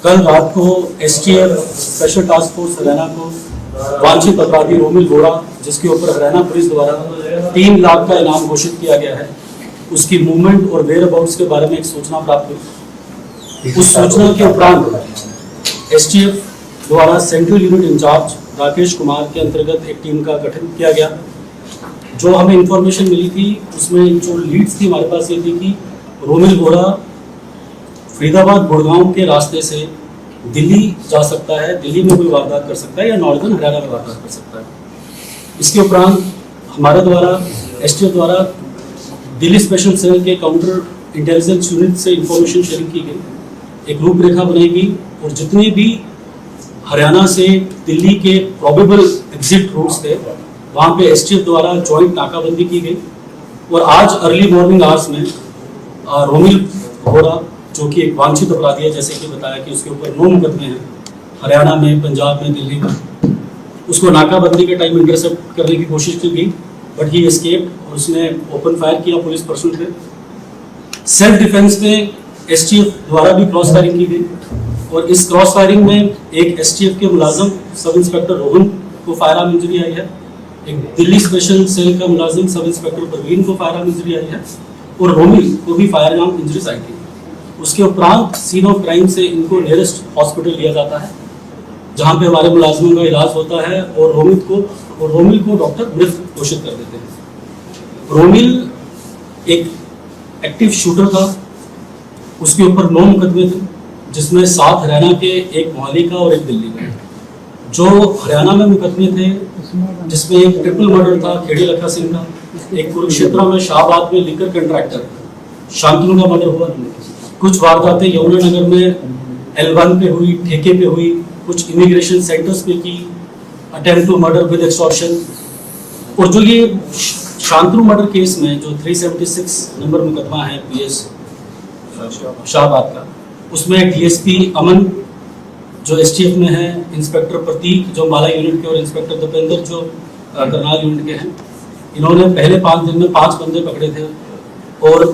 कल रात को STF special task force Haryana को वांछित अपराधी रोमिल वोरा, जिसके ऊपर हरियाणा पुलिस द्वारा 3 लाख का इनाम घोषित किया गया है, उसकी मूवमेंट और वेयर अबाउट्स के बारे में एक सूचना प्राप्त हुई। उस सूचना के उपरांत एसटीएफ द्वारा central unit in charge Rakesh Kumar के अंतर्गत एक टीम का गठन किया गया। जो हमें इंफॉर्मेशन मिली थी उसमें जो लीड्स थी हमारे पास ये थी कि रोमिल वोरा फरीदाबाद गुड़गांव के रास्ते से दिल्ली जा सकता है, दिल्ली में कोई वारदात कर सकता है या नॉर्दर्न हरियाणा में वारदात कर सकता है। इसके उपरांत हमारे द्वारा एसटीएफ द्वारा दिल्ली स्पेशल सेल के काउंटर इंटेलिजेंस यूनिट से इंफॉर्मेशन शेयरिंग की गई, एक रूपरेखा बनाई गई और जितने भी हरियाणा से दिल्ली के प्रोबेबल एग्जिट रूट्स थे वहाँ पे एसटीएफ द्वारा जॉइंट नाकाबंदी की गई। और आज अर्ली मॉर्निंग आवर्स में रोमिल वोरा, जो कि एक वांछित अपराधी है, जैसे कि बताया कि उसके ऊपर 9 मुकदमे हैं हरियाणा में, पंजाब में, दिल्ली में, उसको नाकाबंदी के टाइम इंटरसेप्ट करने की कोशिश की गई बट ही एस्केप्ड और उसने ओपन फायर किया पुलिस पर्सन पे। सेल्फ डिफेंस में एसटीएफ द्वारा भी क्रॉस फायरिंग की गई और इस क्रॉस फायरिंग में एक एसटीएफ के मुलाजिम सब इंस्पेक्टर रोहन को फायर आर्म इंजरी आई है, एक दिल्ली स्पेशल सेल का मुलाजिम सब इंस्पेक्टर परवीन को फायर आर्म इंजरी आई है और रोमिल को भी फायर आर्म इंजरीज आई थी। उसके उपरांत सीन ऑफ क्राइम से इनको नियरेस्ट हॉस्पिटल लिया जाता है जहां पे हमारे मुलाजिमों का इलाज होता है और रोमिल को डॉक्टर मृत घोषित कर देते हैं। रोमिल एक एक्टिव शूटर था, उसके ऊपर 9 मुकदमे थे जिसमें 7 हरियाणा के, एक मोहाली का और एक दिल्ली का। जो हरियाणा में मुकदमे थे जिसमें एक ट्रिपल मर्डर था खेड़ी लखा सिंह का, एक कुरुक्षेत्र में शाहबाद में लिकर कंट्रैक्टर शांतनु का मर्डर हुआ, कुछ वारदातें यमुनानगर में L1 पे हुई, ठेके पे हुई, कुछ इमिग्रेशन सेंटर्स पे की, attempt to murder with extortion. और जो ये शांतनु मर्डर केस में जो 376 नंबर मुकदमा है पीएस शाहबाद का, उसमें डीएसपी अमन जो एसटीएफ में है, इंस्पेक्टर प्रतीक जो माला यूनिट के और इंस्पेक्टर दीपेंद्र जो करनाल यूनिट के हैं, इन्होंने पहले 5 दिन में 5 बंदे पकड़े थे और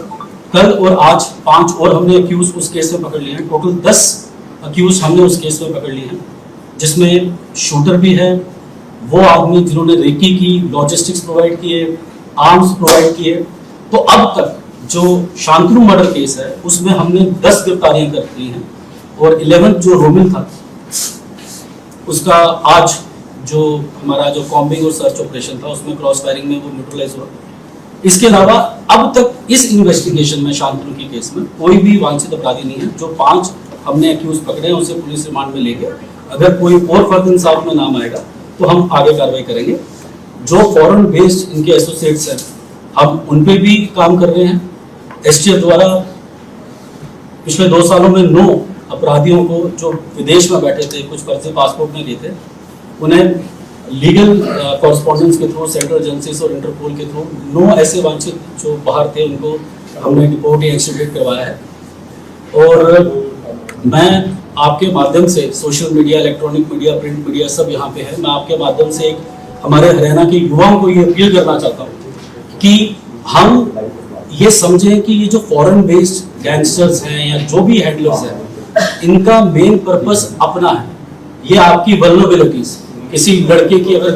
कल और आज 5 और हमने अक्यूज उस केस में पकड़ लिए हैं। टोटल 10 अक्यूज हमने उस केस में पकड़ लिए हैं, जिसमें शूटर भी है, वो आदमी जिन्होंने रेकी की, लॉजिस्टिक्स प्रोवाइड किए, आर्म्स प्रोवाइड किए। तो अब तक जो शांतनु मर्डर केस है उसमें हमने 10 गिरफ्तारियां कर ली हैं और 11 जो रोमिल था उसका आज जो हमारा जो कॉम्बिंग और सर्च ऑपरेशन था उसमें क्रॉस फायरिंग में वो न्यूट्रलाइज हुआ। इसके अलावा अब तक इस इन्वेस्टिगेशन में शांतनु की केस में कोई भी वांछित अपराधी नहीं है। जो 5 हमने एक्यूज पकड़े हैं उसे पुलिस रिमांड में लेके अगर कोई और फर्द इंसाफ में नाम आएगा तो हम आगे कार्रवाई करेंगे। जो फॉरेन बेस्ड इनके एसोसिएट्स हैं हम उन पे भी काम कर रहे हैं। एसटीएफ द्वारा पिछले 2 सालों में 9 अपराधियों को जो विदेश में बैठे थे, कुछ फर्जी पासपोर्ट में गए थे, उन्हें लीगल कॉरेस्पॉन्डेंस के थ्रू, सेंट्रल एजेंसीज और इंटरपोल के थ्रू 9 ऐसे वांछित जो बाहर थे उनको हमने डिपोर्ट या एक्सट्रेडिट करवाया है। और मैं आपके माध्यम से social media, electronic media, print media सब यहाँ पे है, मैं आपके माध्यम से एक हमारे हरियाणा के युवाओं को ये अपील करना चाहता हूँ कि हम ये समझें कि ये जो फॉरेन बेस्ड गैंगस्टर्स हैं या जो भी हैंडलर्स हैं, इनका मेन पर्पस अपना है। ये आपकी वल्नरेबिलिटीज, किसी लड़के की अगर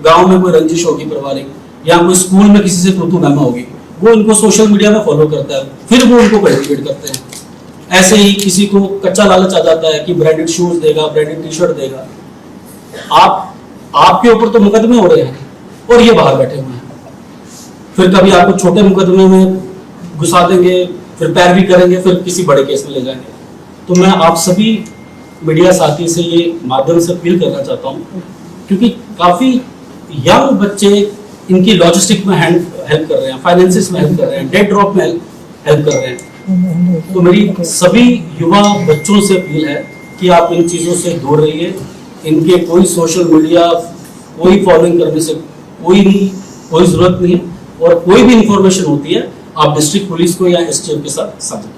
गांव में कोई रंजिश होगी पारिवारिक या कोई स्कूल में किसी से तू नामा होगी, वो इनको सोशल मीडिया में फॉलो करता है, फिर वो उनको कल्टिवेट करते हैं। ऐसे ही किसी को कच्चा लालच आ जाता है कि ब्रांडेड शूज देगा, ब्रांडेड टी शर्ट देगा। आपके ऊपर तो मुकदमे हो रहे हैं और ये बाहर बैठे हुए हैं, फिर कभी आपको छोटे मुकदमे में घुसा देंगे, फिर पैरवी करेंगे, फिर किसी बड़े केस में ले जाएंगे। तो मैं आप सभी मीडिया साथी से ये माध्यम से अपील करना चाहता हूँ, क्योंकि काफ़ी यंग बच्चे इनकी लॉजिस्टिक में हेल्प कर रहे हैं, फाइनेंसिस में हेल्प कर रहे हैं, डेट ड्रॉप में हेल्प कर रहे हैं। तो मेरी सभी युवा बच्चों से अपील है कि आप इन चीज़ों से दूर रहिए। इनके कोई सोशल मीडिया, कोई फॉलोइंग करने से कोई ज़रूरत नहीं है और कोई भी इंफॉर्मेशन होती है आप डिस्ट्रिक्ट पुलिस को या एसटीएफ के साथ साझा